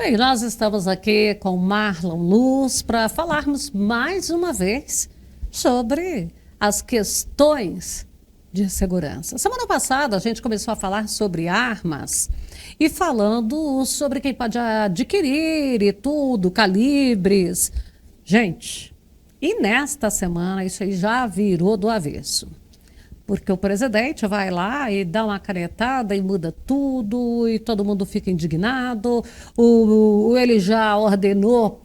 Bem, nós estamos aqui com Marlon Luz para falarmos mais uma vez sobre as questões de segurança. Semana passada a gente começou a falar sobre armas e falando sobre quem pode adquirir e tudo, calibres. Gente, e nesta semana isso aí já virou do avesso. Porque o presidente vai lá e dá uma canetada e muda tudo e todo mundo fica indignado. Ele já ordenou,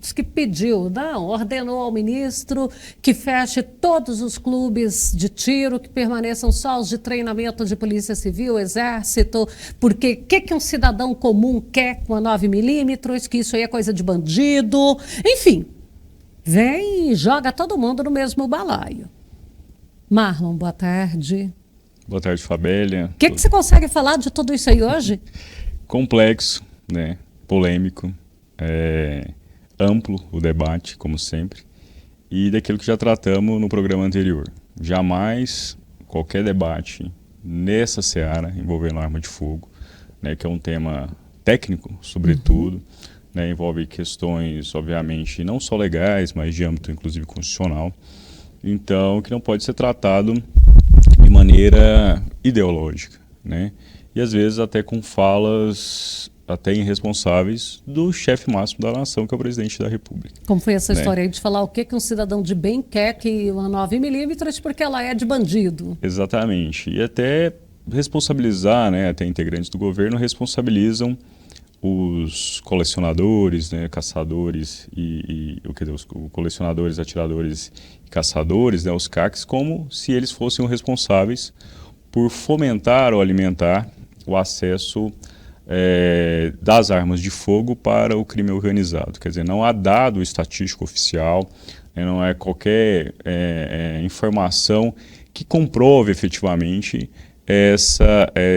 diz que pediu, não, ordenou ao ministro que feche todos os clubes de tiro, que permaneçam só os de treinamento de polícia civil, exército, porque o que um cidadão comum quer com a 9mm, que isso aí é coisa de bandido. Enfim, vem e joga todo mundo no mesmo balaio. Marlon, boa tarde. Boa tarde, Fabélia. O que você consegue falar de tudo isso aí hoje? Complexo, né? Polêmico, amplo o debate, como sempre, e daquilo que já tratamos no programa anterior. Jamais qualquer debate nessa seara envolvendo arma de fogo, né, que é um tema técnico, sobretudo, né, envolve questões, obviamente, não só legais, mas de âmbito, inclusive, constitucional. Então, que não pode ser tratado de maneira ideológica, né? E às vezes até com falas até irresponsáveis do chefe máximo da nação, que é o presidente da República. Como foi essa né? história aí de falar o que um cidadão de bem quer que uma 9mm porque ela é de bandido? Exatamente. E até responsabilizar, né, até integrantes do governo responsabilizam os colecionadores, né, caçadores os colecionadores, atiradores e caçadores, né, os CACs, como se eles fossem os responsáveis por fomentar ou alimentar o acesso das armas de fogo para o crime organizado. Quer dizer, não há dado estatístico oficial, não é qualquer informação que comprove efetivamente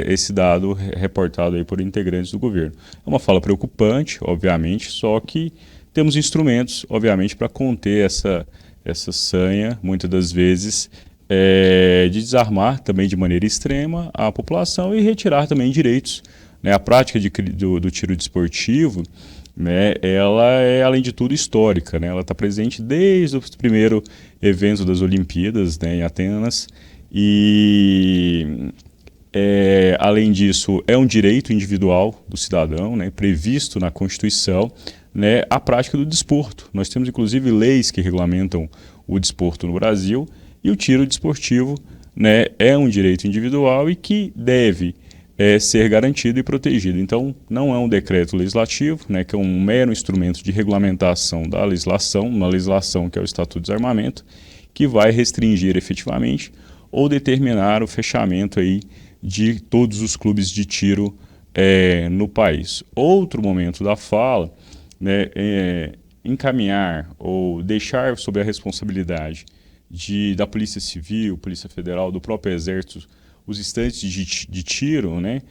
esse dado reportado aí por integrantes do governo. É uma fala preocupante, obviamente, só que temos instrumentos, obviamente, para conter essa sanha, muitas das vezes, de desarmar também de maneira extrema a população e retirar também direitos. Né? A prática do tiro desportivo, né, ela é, além de tudo, histórica. Né? Ela está presente desde o primeiro evento das Olimpíadas, né, em Atenas. E, além disso, é um direito individual do cidadão, né, previsto na Constituição, né, a prática do desporto. Nós temos, inclusive, leis que regulamentam o desporto no Brasil, e o tiro desportivo, né, é um direito individual e que deve ser garantido e protegido. Então, não é um decreto legislativo, né, que é um mero instrumento de regulamentação da legislação, uma legislação que é o Estatuto de Desarmamento, que vai restringir efetivamente ou determinar o fechamento aí de todos os clubes de tiro no país. Outro momento da fala, né, encaminhar ou deixar sob a responsabilidade da Polícia Civil, Polícia Federal, do próprio Exército, os estandes de tiro, né,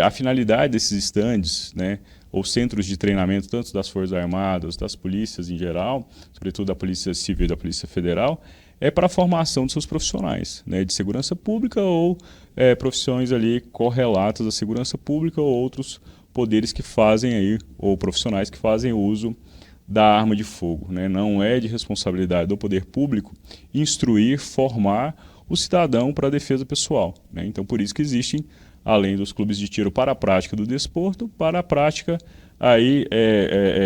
a finalidade desses estandes, né, ou centros de treinamento, tanto das Forças Armadas, das polícias em geral, sobretudo da Polícia Civil e da Polícia Federal, é para a formação de seus profissionais, né, de segurança pública ou profissões ali correlatas à segurança pública ou outros poderes que fazem aí, ou profissionais que fazem uso da arma de fogo. Né? Não é de responsabilidade do poder público instruir, formar o cidadão para a defesa pessoal. Né? Então, por isso que existem, além dos clubes de tiro para a prática do desporto, para a prática aí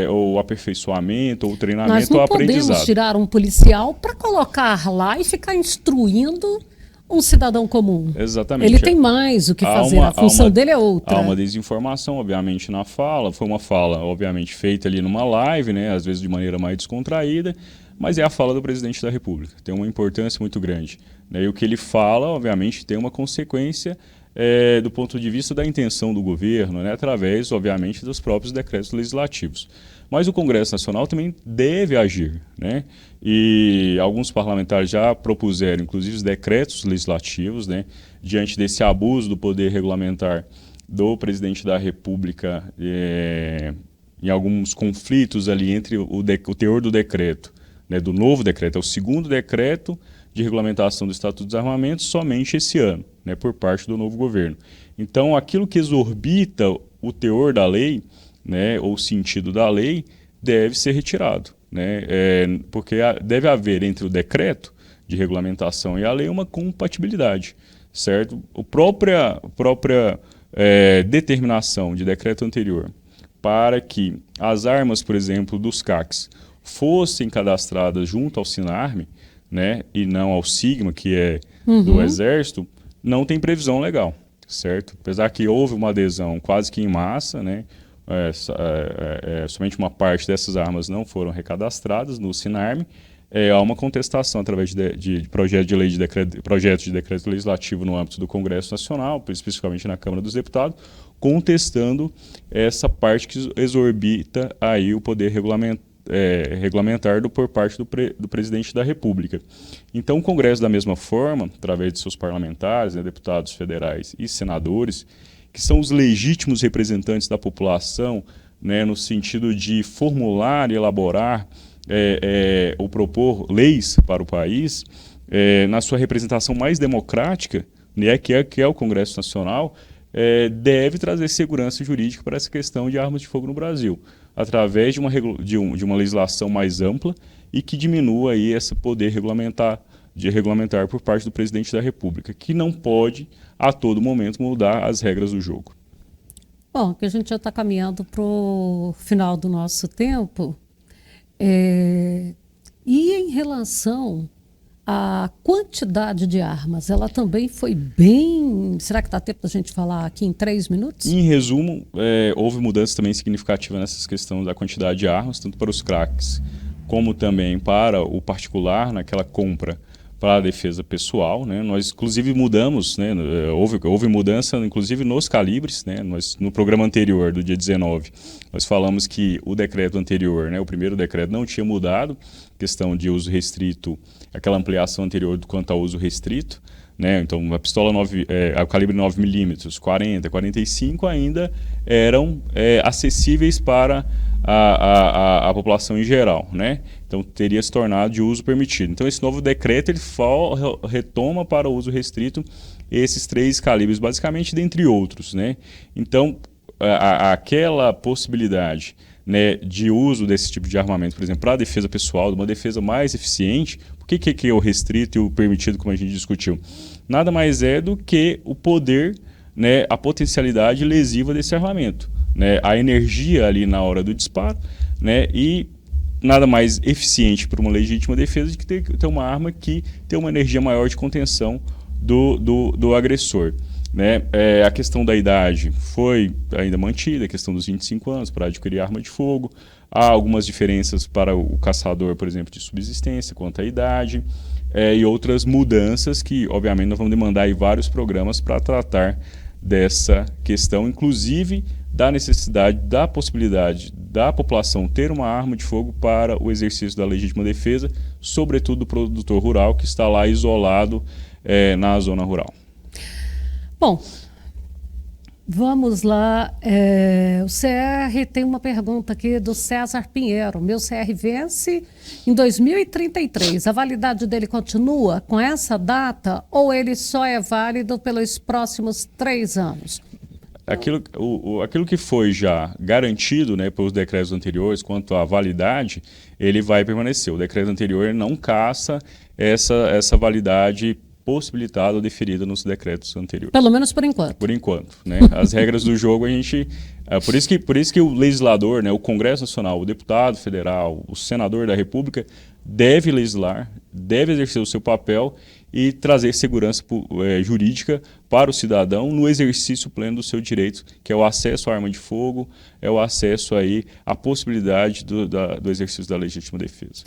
o aperfeiçoamento, ou o treinamento, ou o aprendizado. Nós não podemos tirar um policial para colocar lá e ficar instruindo um cidadão comum. Exatamente. Ele tem mais o que fazer, a função dele é outra. Há uma desinformação, obviamente, na fala. Foi uma fala, obviamente, feita ali numa live, né, às vezes de maneira mais descontraída, mas é a fala do presidente da República. Tem uma importância muito grande. Né, e o que ele fala, obviamente, tem uma consequência do ponto de vista da intenção do governo, né, através, obviamente, dos próprios decretos legislativos. Mas o Congresso Nacional também deve agir, né? E alguns parlamentares já propuseram, inclusive, os decretos legislativos, né, diante desse abuso do poder regulamentar do presidente da República em alguns conflitos ali entre o teor do decreto, né, do novo decreto, é o segundo decreto de regulamentação do Estatuto de Desarmamento somente esse ano, né, por parte do novo governo. Então, aquilo que exorbita o teor da lei né, ou sentido da lei, deve ser retirado, né, porque deve haver entre o decreto de regulamentação e a lei uma compatibilidade, certo? A própria determinação de decreto anterior para que as armas, por exemplo, dos CACs fossem cadastradas junto ao Sinarme, né, e não ao Sigma, que é do Exército, não tem previsão legal, certo? Apesar que houve uma adesão quase que em massa, né, somente uma parte dessas armas não foram recadastradas no Sinarme. Há uma contestação através de projeto de decreto legislativo no âmbito do Congresso Nacional, especificamente na Câmara dos Deputados, contestando essa parte que exorbita aí o poder regulamentar por parte do presidente da República. Então, o Congresso, da mesma forma, através de seus parlamentares, né, deputados federais e senadores, que são os legítimos representantes da população, né, no sentido de formular e elaborar ou propor leis para o país, na sua representação mais democrática, né, que é o Congresso Nacional, deve trazer segurança jurídica para essa questão de armas de fogo no Brasil, através de uma legislação mais ampla e que diminua aí esse poder regulamentar por parte do presidente da República, que não pode, a todo momento, mudar as regras do jogo. Bom, que a gente já está caminhando para o final do nosso tempo. E em relação à quantidade de armas, ela também foi bem... Será que dá tempo da gente falar aqui em 3 minutos? Em resumo, houve mudança também significativa nessas questões da quantidade de armas, tanto para os CRACs como também para o particular, naquela compra para a defesa pessoal, né? Nós, inclusive, mudamos, né? Houve mudança, inclusive, nos calibres, né? No programa anterior, do dia 19, nós falamos que o decreto anterior, né? O primeiro decreto não tinha mudado, questão de uso restrito, aquela ampliação anterior quanto ao uso restrito, né? Então, a pistola o calibre 9mm, 40, 45 ainda eram acessíveis para a população em geral, né? Então teria se tornado de uso permitido. Então esse novo decreto ele retoma para o uso restrito esses 3 calibres, basicamente, dentre outros, né? Então aquela possibilidade, né, de uso desse tipo de armamento, por exemplo, para a defesa pessoal, de uma defesa mais eficiente. Por que é o restrito e o permitido, como a gente discutiu? Nada mais é do que o poder, né, a potencialidade lesiva desse armamento, né, a energia ali na hora do disparo, né, e nada mais eficiente para uma legítima defesa do que ter uma arma que tem uma energia maior de contenção do agressor, né? A questão da idade foi ainda mantida, a questão dos 25 anos para adquirir arma de fogo. Há algumas diferenças para o caçador, por exemplo, de subsistência quanto à idade, e outras mudanças que, obviamente, nós vamos demandar aí vários programas para tratar dessa questão, inclusive da necessidade, da possibilidade da população ter uma arma de fogo para o exercício da legítima defesa, sobretudo do produtor rural que está lá isolado na zona rural. Bom, vamos lá. O CR tem uma pergunta aqui do César Pinheiro. Meu CR vence em 2033. A validade dele continua com essa data ou ele só é válido pelos próximos 3 anos? Aquilo que foi já garantido, né, pelos decretos anteriores quanto à validade, ele vai permanecer. O decreto anterior não caça essa validade possibilitada ou deferida nos decretos anteriores. Pelo menos por enquanto. Por enquanto, né? As regras do jogo a gente... Por isso que o legislador, né, o Congresso Nacional, o deputado federal, o senador da República deve legislar, deve exercer o seu papel e trazer segurança jurídica para o cidadão no exercício pleno do seu direito, que é o acesso à arma de fogo, é o acesso aí à possibilidade do exercício da legítima defesa.